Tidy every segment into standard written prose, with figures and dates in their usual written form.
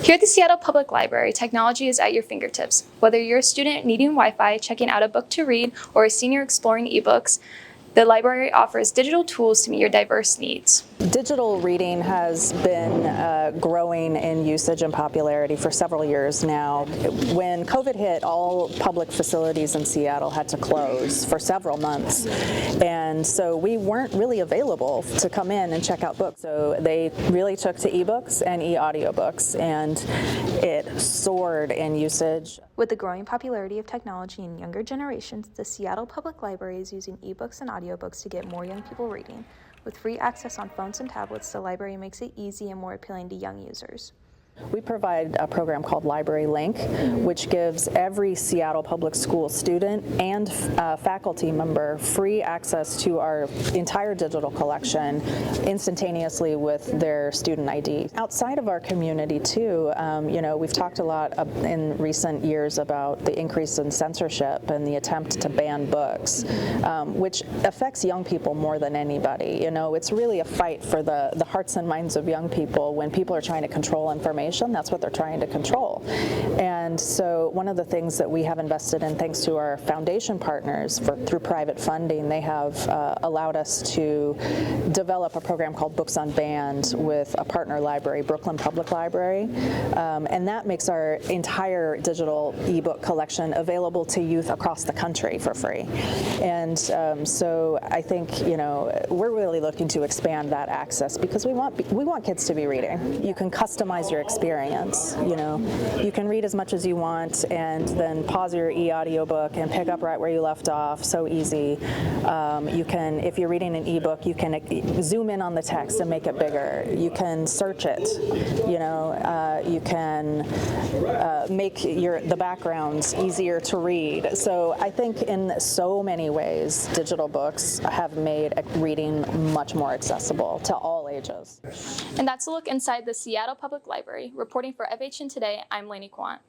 Here at the Seattle Public Library, technology is at your fingertips. Whether you're a student needing Wi-Fi, checking out a book to read, or a senior exploring eBooks, the library offers digital tools to meet your diverse needs. Digital reading has been growing in usage and popularity for several years now. When COVID hit, all public facilities in Seattle had to close for several months, and so we weren't really available to come in and check out books. So they really took to ebooks and e-audiobooks, and it soared in usage. With the growing popularity of technology in younger generations, the Seattle Public Library is using ebooks and audiobooks to get more young people reading. With free access on phones and tablets, the library makes it easy and more appealing to young users. We provide a program called Library Link, which gives every Seattle Public School student and faculty member free access to our entire digital collection instantaneously with their student ID. Outside of our community too, we've talked a lot in recent years about the increase in censorship and the attempt to ban books, which affects young people more than anybody. It's really a fight for the hearts and minds of young people. When people are trying to control information, that's what they're trying to control. And so one of the things that we have invested in, thanks to our foundation partners through private funding, they have allowed us to develop a program called Books Unbanned with a partner library, Brooklyn Public Library, and that makes our entire digital ebook collection available to youth across the country for free. And so I think we're really looking to expand that access because we want kids to be reading. You can customize your experience. You can read as much as you want and then pause your e-audiobook and pick up right where you left off. So easy. You can, if you're reading an ebook, you can zoom in on the text and make it bigger. You can search it. You can make the backgrounds easier to read. So I think in so many ways, digital books have made reading much more accessible to all ages. And that's a look inside the Seattle Public Library. Reporting for FHNtoday, I'm Laney Quandt.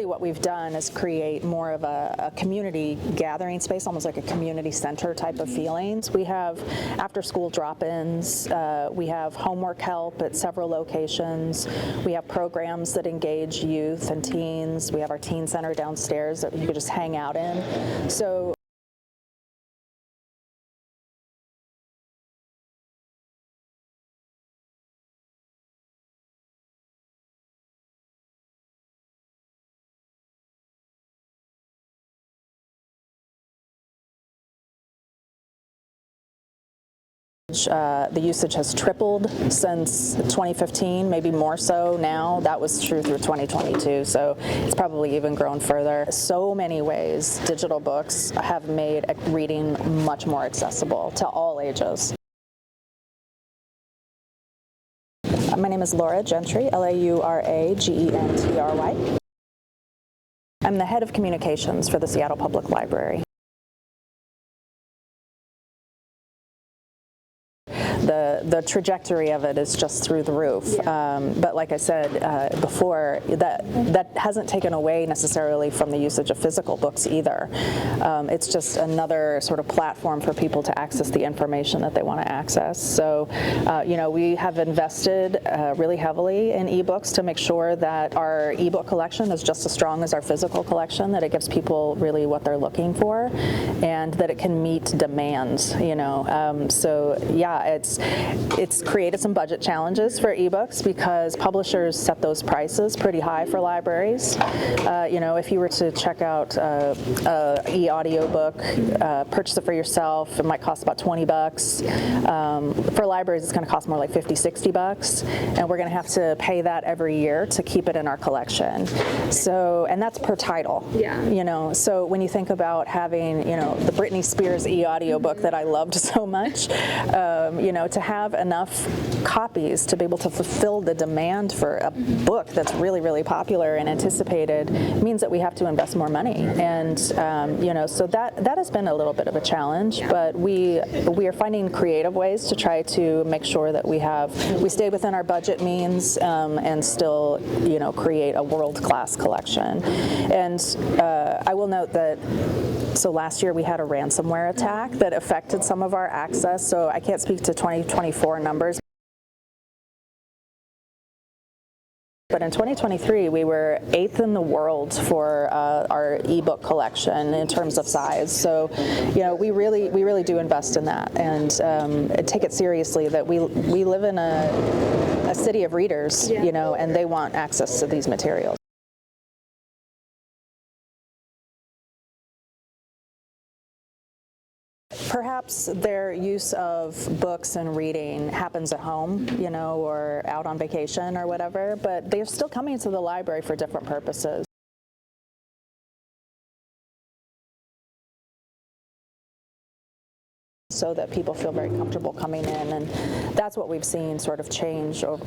what we've done is create more of a community gathering space, almost like a community center type of feelings. We have after-school drop-ins. We have homework help at several locations. We have programs that engage youth and teens. We have our teen center downstairs that you could just hang out in. So the usage has tripled since 2015, maybe more so now. That was true through 2022, so it's probably even grown further. So many ways digital books have made reading much more accessible to all ages. My name is Laura Gentry, Laura-Gentry. I'm the head of communications for the Seattle Public Library. The trajectory of it is just through the roof. But like I said before, that hasn't taken away necessarily from the usage of physical books either. It's just another sort of platform for people to access the information that they want to access. So, we have invested really heavily in ebooks to make sure that our ebook collection is just as strong as our physical collection, that it gives people really what they're looking for, and that it can meet demand. So yeah, it's created some budget challenges for ebooks because publishers set those prices pretty high for libraries. If you were to check out e-audiobook, purchase it for yourself, it might cost about $20. For libraries, it's going to cost more like $50-$60, and we're going to have to pay that every year to keep it in our collection. So, and that's per title. Yeah. So when you think about having, the Britney Spears e-audiobook that I loved so much, to have enough copies to be able to fulfill the demand for a book that's really, really popular and anticipated means that we have to invest more money. And, so that has been a little bit of a challenge, but we are finding creative ways to try to make sure that we stay within our budget means and still, create a world-class collection. And I will note that so last year we had a ransomware attack that affected some of our access, so I can't speak to 2024 numbers. But in 2023, we were 8th in the world for our ebook collection in terms of size. So, we really do invest in that and take it seriously that we live in a city of readers, and they want access to these materials. Perhaps their use of books and reading happens at home, or out on vacation or whatever, but they're still coming to the library for different purposes. So that people feel very comfortable coming in, and that's what we've seen sort of change over.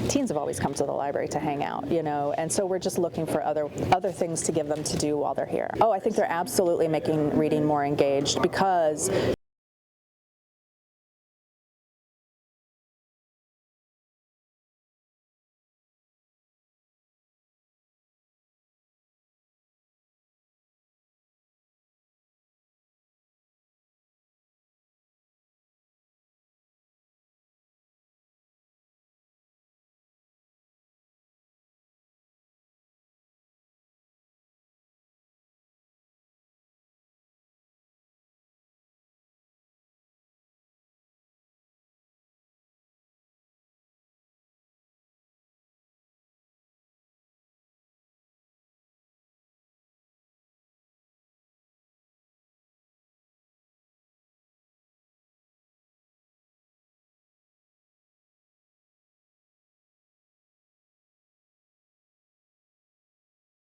Teens have always come to the library to hang out, and so we're just looking for other things to give them to do while they're here. Oh, I think they're absolutely making reading more engaged because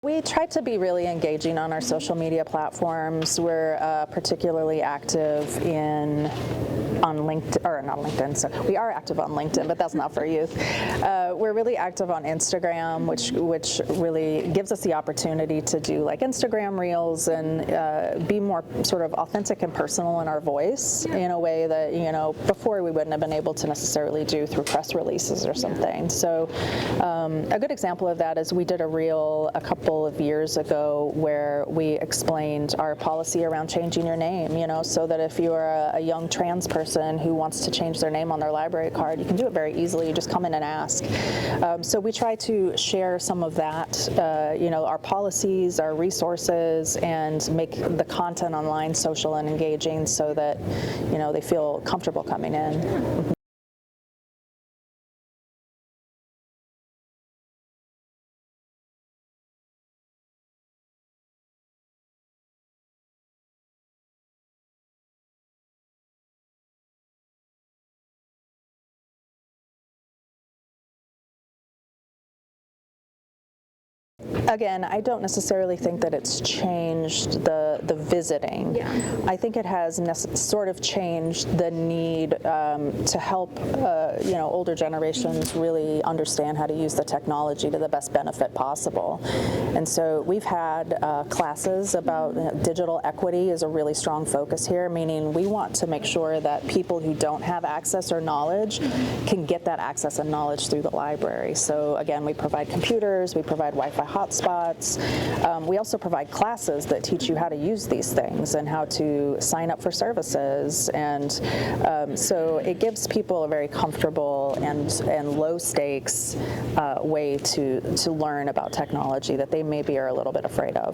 we try to be really engaging on our social media platforms. We're particularly active in on LinkedIn, or not LinkedIn, so we are active on LinkedIn, but that's not for youth. We're really active on Instagram, which really gives us the opportunity to do like Instagram Reels and be more sort of authentic and personal in our voice in a way that, before we wouldn't have been able to necessarily do through press releases or something. So a good example of that is we did a reel a couple of years ago where we explained our policy around changing your name, so that if you're a young trans person who wants to change their name on their library card, you can do it very easily. You just come in and ask. So we try to share some of that, our policies, our resources, and make the content online social and engaging so that, they feel comfortable coming in. Again, I don't necessarily think that it's changed the visiting. Yeah. I think it has sort of changed the need to help older generations really understand how to use the technology to the best benefit possible. And so we've had classes about digital equity is a really strong focus here, meaning we want to make sure that people who don't have access or knowledge can get that access and knowledge through the library. So again, we provide computers, we provide Wi-Fi hotspots. We also provide classes that teach you how to use these things and how to sign up for services. And so it gives people a very comfortable and low stakes way to learn about technology that they maybe are a little bit afraid of.